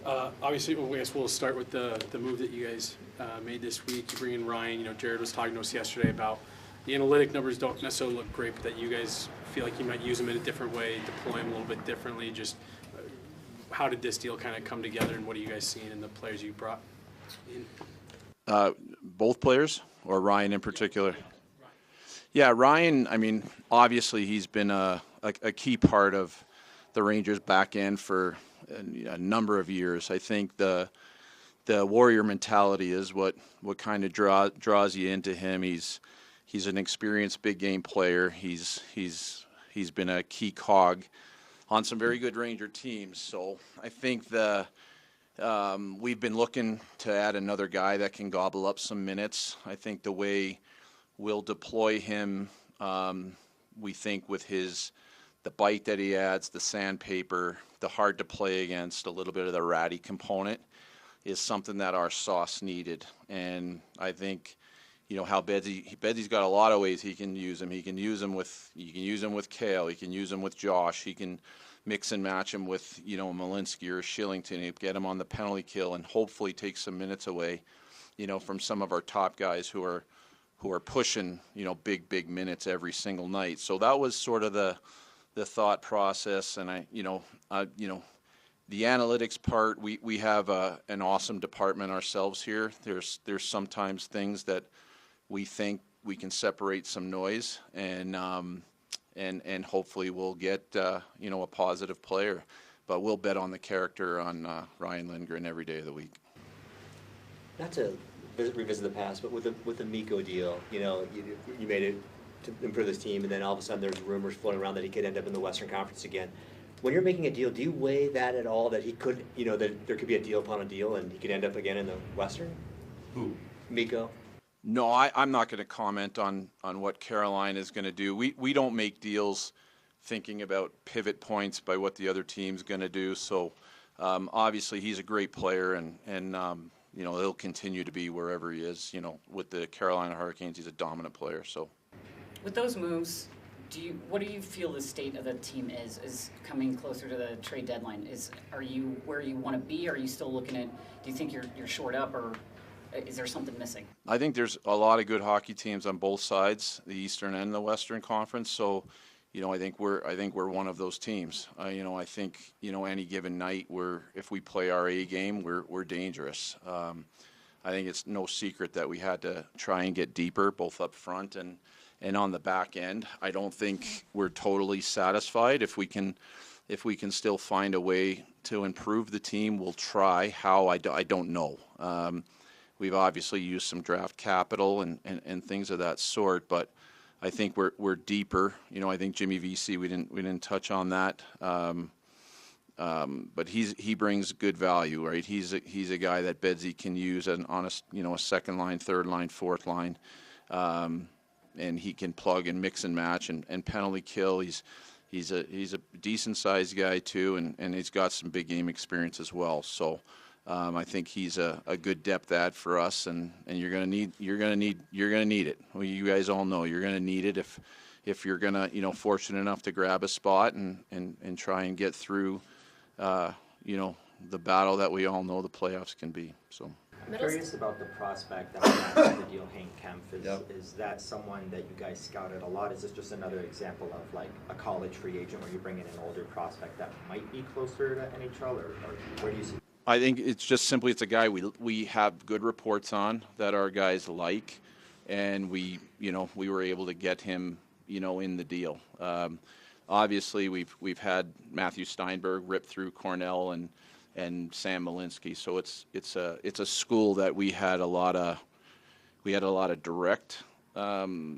Obviously, well, I guess we'll start with the move that you guys made this week. You bring in Ryan. You know, Jared was talking to us yesterday about the analytic numbers don't necessarily look great, but that you guys feel like you might use them in a different way, deploy them a little bit differently. Just how did this deal kind of come together, and what are you guys seeing in the players you brought in? Both players, or Ryan in particular? Yeah, Ryan, I mean, obviously he's been a key part of the Rangers back end for a number of years. I think the warrior mentality is what kind of draws you into him. He's an experienced big game player. He's been a key cog on some very good Ranger teams. So I think we've been looking to add another guy that can gobble up some minutes. I think the way we'll deploy him, we think with the bite that he adds, the sandpaper, the hard to play against, a little bit of the ratty component, is something that our sauce needed. And I think, you know, how Bedsy's got a lot of ways he can use him. He can use him with Kale. He can use him with Josh. He can mix and match him with, you know, Malinsky or Shillington. He'd get him on the penalty kill and hopefully take some minutes away, you know, from some of our top guys who are pushing, you know, big minutes every single night. So that was sort of the thought process. And the analytics part, we have an awesome department ourselves here. There's sometimes things that we think we can separate some noise, and hopefully we'll get you know, a positive player. But we'll bet on the character on Ryan Lindgren every day of the week. Not to revisit the past, but with the Mikko deal, you know, you made it to improve this team, and then all of a sudden there's rumors floating around that he could end up in the Western Conference again. When you're making a deal, do you weigh that at all, that he could, you know, that there could be a deal upon a deal and he could end up again in the Western? Who? Mikko. No, I'm not going to comment on what Carolina is going to do. We don't make deals thinking about pivot points by what the other team's going to do. So obviously he's a great player, and you know, he'll continue to be wherever he is. You know, with the Carolina Hurricanes, he's a dominant player. So with those moves, what do you feel the state of the team is coming closer to the trade deadline? Are you where you want to be? Are you still looking at? Do you think you're short up, or is there something missing? I think there's a lot of good hockey teams on both sides, the Eastern and the Western Conference. So, you know, I think we're one of those teams. You know, I think, you know, any given night if we play our A game, we're dangerous. I think it's no secret that we had to try and get deeper, both up front and on the back end. I don't think we're totally satisfied. If we can still find a way to improve the team, we'll try. How, I don't know. We've obviously used some draft capital and things of that sort, but I think we're deeper. You know, I think Jimmy Vesey, we didn't touch on that, but he brings good value, right? He's a guy that Bedsy can use on a second line, third line, fourth line, and he can plug and mix and match and penalty kill. He's a decent sized guy too, and he's got some big game experience as well. So. I think he's a good depth add for us, and you're gonna need it. Well, you guys all know you're gonna need it if you're gonna, you know, fortunate enough to grab a spot and try and get through, you know, the battle that we all know the playoffs can be. So. I'm curious about the prospect that matched the deal, Hank Kempf. Is that someone that you guys scouted a lot? Is this just another example of like a college free agent where you bring in an older prospect that might be closer to NHL, or where do you see? I think it's just simply it's a guy we have good reports on that our guys like, and we were able to get him, you know, in the deal. Obviously, we've had Matthew Steinberg rip through Cornell and Sam Malinsky, so it's a school that we had a lot of direct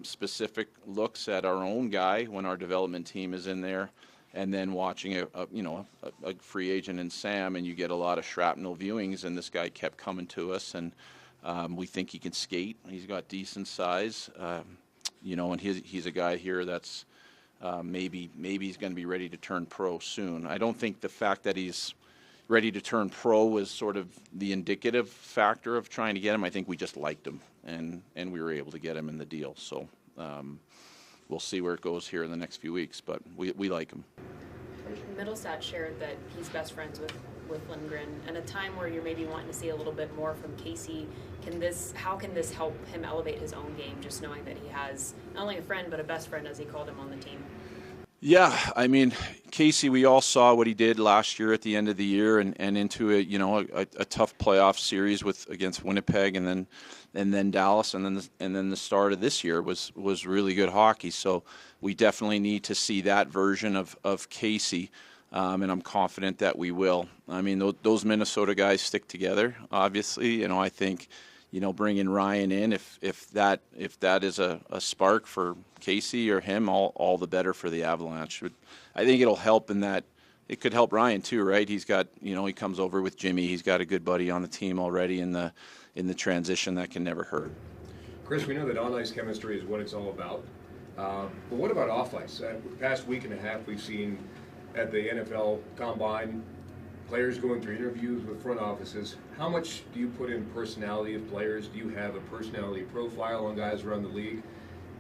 specific looks at our own guy when our development team is in there. And then watching a free agent in Sam, and you get a lot of shrapnel viewings, and this guy kept coming to us, and we think he can skate. He's got decent size, you know, and he's a guy here that's maybe he's going to be ready to turn pro soon. I don't think the fact that he's ready to turn pro was sort of the indicative factor of trying to get him. I think we just liked him, and we were able to get him in the deal. So. We'll see where it goes here in the next few weeks, but we like him. Middlestat shared that he's best friends with with Lindgren and a time where you're maybe wanting to see a little bit more from Casey. How can this help him elevate his own game, just knowing that he has not only a friend but a best friend, as he called him, on the team? Yeah, I mean, Casey, we all saw what he did last year at the end of the year and into a tough playoff series against Winnipeg and then Dallas and then the start of this year was really good hockey. So we definitely need to see that version of Casey, and I'm confident that we will. I mean, those Minnesota guys stick together. Obviously, I think, bringing Ryan in, if that is a spark for Casey or him, all the better for the Avalanche. I think it'll help in that it could help Ryan too, right? He's got, he comes over with Jimmy. He's got a good buddy on the team already in the transition. That can never hurt. Chris, we know that on-ice chemistry is what it's all about. But what about off-ice? The past week and a half we've seen at the NFL Combine players going through interviews with front offices. How much do you put in personality of players? Do you have a personality profile on guys around the league?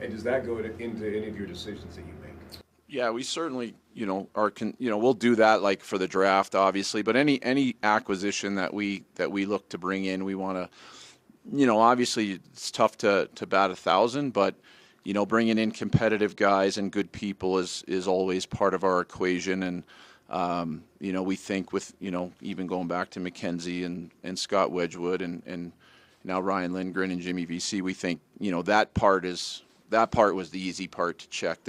And does that go into any of your decisions that you make? Yeah, we certainly, we'll do that like for the draft, obviously. But any acquisition that we look to bring in, we want to, obviously it's tough to bat 1,000, but bringing in competitive guys and good people is always part of our equation. And we think with, even going back to McKenzie and Scott Wedgwood and now Ryan Lindgren and Jimmy VC, we think, that part was the easy part to check.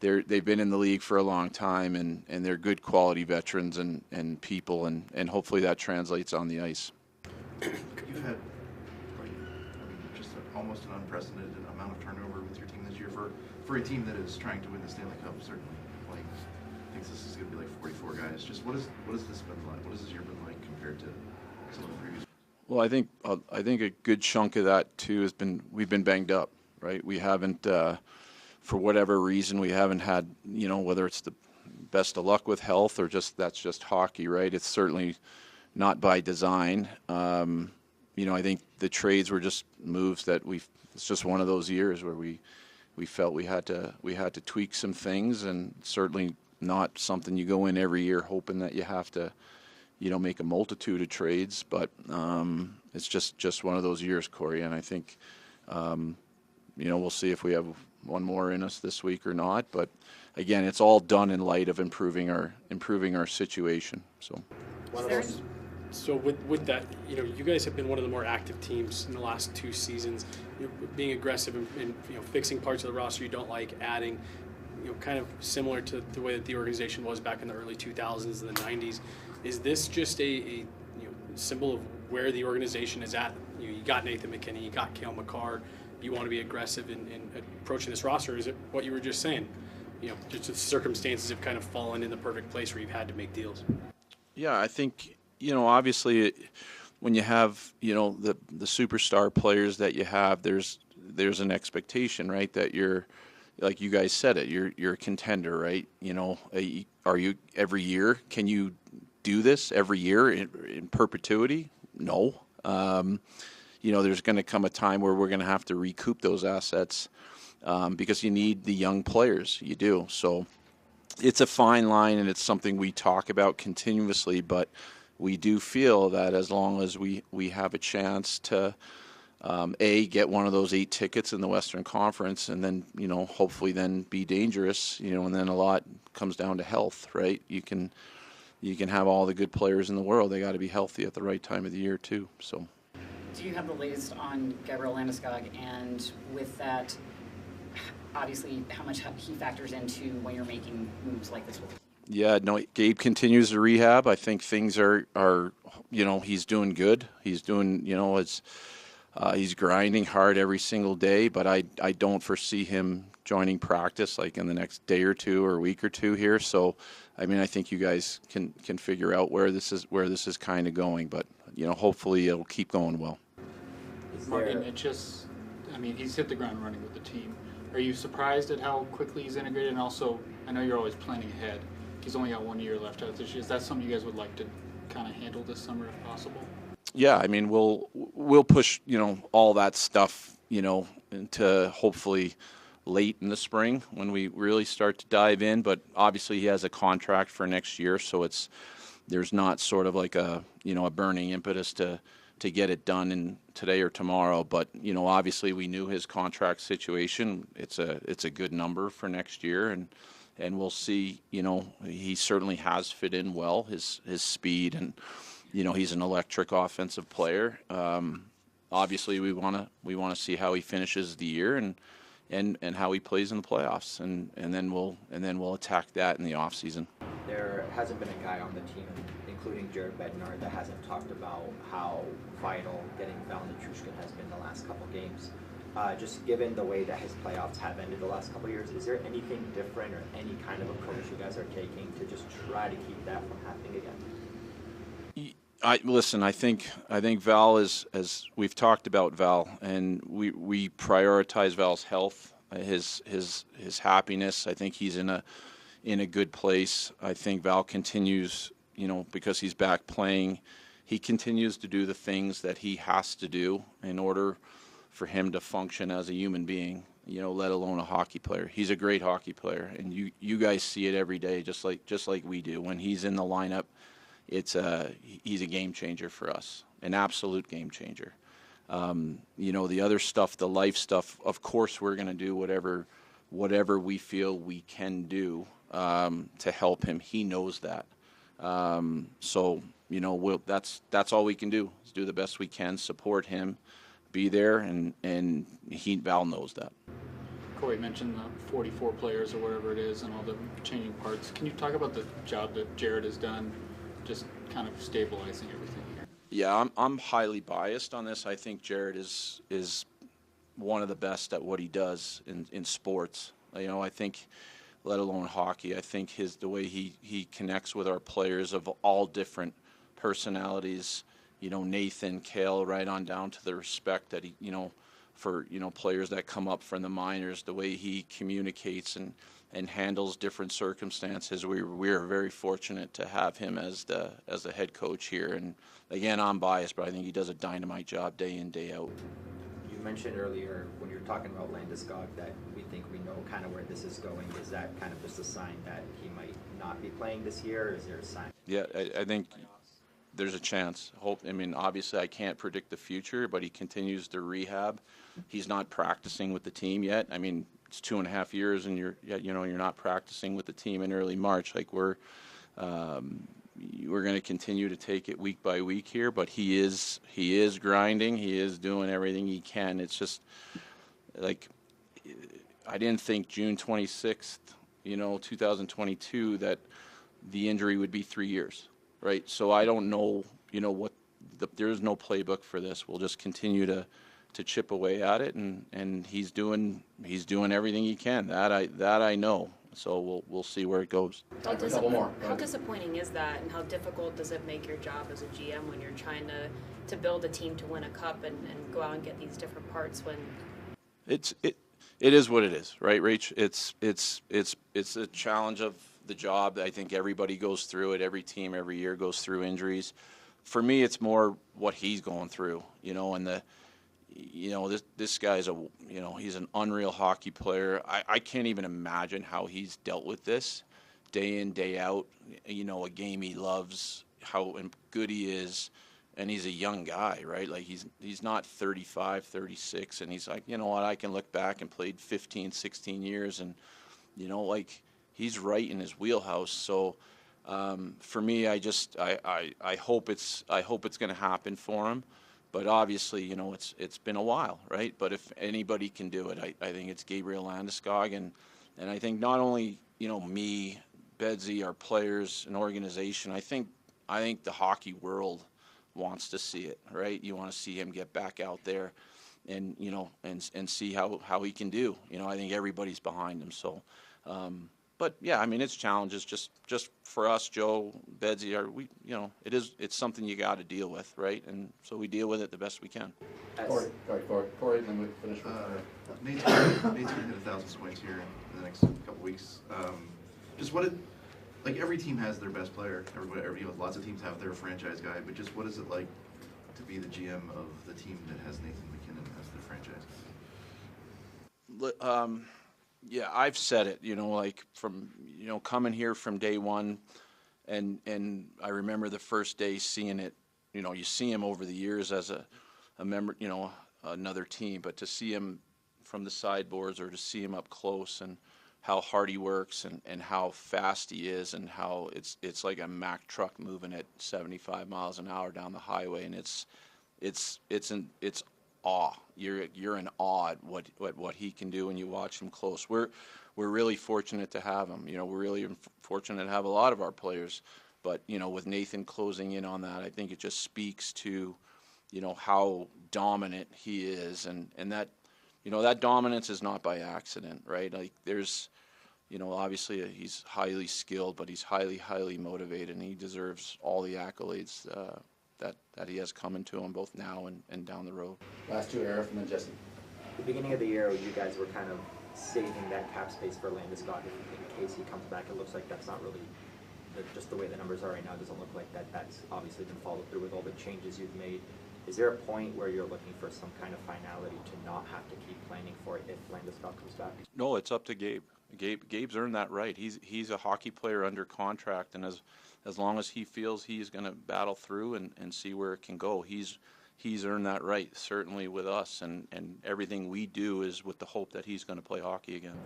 They've been in the league for a long time and they're good quality veterans and people and hopefully that translates on the ice. You've had just almost an unprecedented amount of turnover with your team this year for a team that is trying to win the Stanley Cup, certainly. Thinks this is going to be like 44 guys. Just what has this been like? What has this year been like compared to some of the previous? Well, I think a good chunk of that too has been we've been banged up, right? We haven't, for whatever reason, we haven't had, whether it's the best of luck with health or that's just hockey, right? It's certainly not by design. I think the trades were just moves that it's just one of those years where we felt we had to tweak some things, and certainly not something you go in every year hoping that you have to, make a multitude of trades. But it's just one of those years, Corey. And I think, we'll see if we have one more in us this week or not. But again, it's all done in light of improving our situation. So. So with that, you guys have been one of the more active teams in the last 2 seasons, being aggressive and fixing parts of the roster you don't like, adding, kind of similar to the way that the organization was back in the early 2000s and the 90s. Is this just a symbol of where the organization is at? You got Nathan McKinnon, you got Cale Makar, you want to be aggressive in approaching this roster? Or is it what you were just saying? Just the circumstances have kind of fallen in the perfect place where you've had to make deals. Yeah, I think, obviously when you have, the superstar players that you have, there's an expectation, right, that you're, like you guys said it, you're a contender, right? Are you every year? Can you do this every year in perpetuity? No. There's going to come a time where we're going to have to recoup those assets because you need the young players. You do. So it's a fine line, and it's something we talk about continuously, but we do feel that as long as we have a chance to get one of those 8 tickets in the Western Conference, and then hopefully then be dangerous, and then a lot comes down to health, right? You can have all the good players in the world. They got to be healthy at the right time of the year too. So, do you have the latest on Gabriel Landeskog, and with that, obviously, how much he factors into when you're making moves like this? Yeah, no, Gabe continues to rehab. I think things are he's doing good. He's doing, he's grinding hard every single day, but I don't foresee him joining practice like in the next day or two or week or two here. So, I mean, I think you guys can figure out where this is kind of going, but hopefully it'll keep going well. Martin, he's hit the ground running with the team. Are you surprised at how quickly he's integrated? And also, I know you're always planning ahead. He's only got 1 year left out this year. Is that something you guys would like to kind of handle this summer if possible? Yeah, I mean, we'll push, all that stuff, into hopefully late in the spring when we really start to dive in. But obviously he has a contract for next year, so it's, there's not sort of like a burning impetus to get it done in today or tomorrow. But obviously we knew his contract situation. It's a good number for next year, and we'll see. He certainly has fit in well. His speed, and he's an electric offensive player. Obviously we want to see how he finishes the year and how he plays in the playoffs, and then we'll attack that in the off season. There hasn't been a guy on the team, including Jared Bednar, that hasn't talked about how vital getting Val Nichushkin has been the last couple games. Just given the way that his playoffs have ended the last couple years, is there anything different or any kind of approach you guys are taking to just try to keep that from happening again? Listen, I think Val is, as we've talked about Val, and we prioritize Val's health, his happiness. I think he's in a good place. I think Val continues, because he's back playing, he continues to do the things that he has to do in order for him to function as a human being, let alone a hockey player. He's a great hockey player, and you guys see it every day, just like we do. When he's in the lineup, he's a game changer for us, an absolute game changer. The other stuff, the life stuff, of course we're going to do whatever we feel we can do to help him. He knows that. That's all we can do, is do the best we can, support him, be there, and Val knows that. Corey mentioned the 44 players or whatever it is and all the changing parts. Can you talk about the job that Jared has done, just kind of stabilizing everything here? Yeah, I'm highly biased on this. I think Jared is one of the best at what he does in sports. I think, let alone hockey, I think the way he connects with our players of all different personalities, Nathan, Kale, right on down to the respect that he, for players that come up from the minors, the way he communicates and handles different circumstances. We are very fortunate to have him as the head coach here. And again, I'm biased, but I think he does a dynamite job day in, day out. You mentioned earlier when you were talking about Landeskog that we think we know kind of where this is going. Is that kind of just a sign that he might not be playing this year, or is there a sign? Yeah, I think there's a chance. Obviously I can't predict the future, but he continues to rehab. He's not practicing with the team yet. It's 2.5 years, and you're not practicing with the team in early March. Like we're going to continue to take it week by week here, but he is grinding. He is doing everything he can. It's just like I didn't think June 26th, 2022, that the injury would be 3 years, right? So I don't know, there's no playbook for this. We'll just continue to chip away at it, and he's doing everything he can. That I know. So we'll see where it goes. How disappointing is that, and how difficult does it make your job as a GM when you're trying to build a team to win a cup and go out and get these different parts when it is what it is, right, Rach? It's a challenge of the job. I think everybody goes through it. Every team every year goes through injuries. For me, it's more what he's going through, and this guy's he's an unreal hockey player. I can't even imagine how he's dealt with this day in, day out. A game he loves, how good he is, and he's a young guy, right? Like he's not 35, 36, and he's like, I can look back and played 15, 16 years, and he's right in his wheelhouse. So for me, I hope it's going to happen for him. But obviously, it's been a while, right? But if anybody can do it, I think it's Gabriel Landeskog, and I think not only me, Bedsy, our players, and organization. I think the hockey world wants to see it, right? You want to see him get back out there, and and see how he can do. I think everybody's behind him. So. But yeah, it's challenges just for us, Joe, Bedsy. It's something you got to deal with, right? And so we deal with it the best we can. Corey, then we finish with Nate's going to hit 1,000 points here in the next couple weeks. Every team has their best player. Lots of teams have their franchise guy. But just what is it like to be the GM of the team that has Nathan MacKinnon as their franchise guy? Yeah, I've said it, from, coming here from day one and I remember the first day seeing it. You know, you see him over the years as a member, you know, another team, but to see him from the sideboards or to see him up close and how hard he works and how fast he is and how it's like a Mack truck moving at 75 miles an hour down the highway, and it's awe. You're in awe at what he can do when you watch him close. We're really fortunate to have him. You know, we're really fortunate to have a lot of our players, but you know, with Nathan closing in on that, I think it just speaks to, you know, how dominant he is, and that, you know, that dominance is not by accident, right? Like there's, you know, obviously he's highly skilled, but he's highly motivated, and he deserves all the accolades that he has coming to him both now and down the road. Last two, Arif, and then Jesse. At the beginning of the year, you guys were kind of saving that cap space for Landeskog in case he comes back. It looks like that's not really, just the way the numbers are right now, it doesn't look like that's obviously been followed through with all the changes you've made. Is there a point where you're looking for some kind of finality to not have to keep planning for it if Landeskog comes back? No, it's up to Gabe. Gabe's earned that right. He's a hockey player under contract, and as long as he feels he's going to battle through and see where it can go, he's earned that right, certainly with us, and everything we do is with the hope that he's going to play hockey again.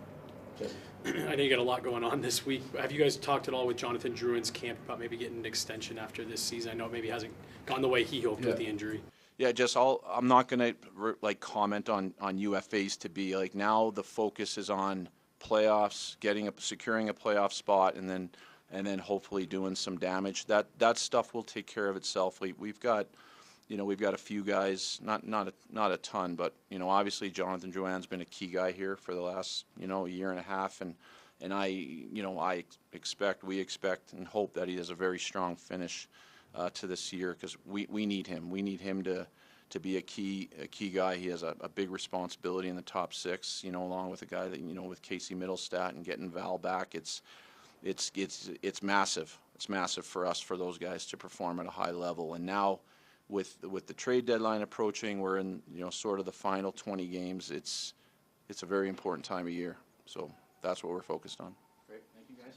I know you got a lot going on this week. Have you guys talked at all with Jonathan Drouin's camp about maybe getting an extension after this season? I know it maybe hasn't gone the way he hoped with the injury. Yeah, I'm not going to like comment on UFAs to be like, now the focus is on playoffs, securing a playoff spot, and then hopefully doing some damage. That stuff will take care of itself. We've got, you know, we've got a few guys, not a ton, but you know, obviously Jonathan Drouin's been a key guy here for the last, you know, year and a half, and we expect and hope that he has a very strong finish to this year, because we need him. We need him to be a key guy. He has a big responsibility in the top six, you know, along with a guy that, you know, with Casey Middlestat and getting Val back. It's massive. It's massive for us, for those guys to perform at a high level. And now with the trade deadline approaching, we're in, you know, sort of the final 20 games. It's a very important time of year. So that's what we're focused on. Great. Thank you, guys.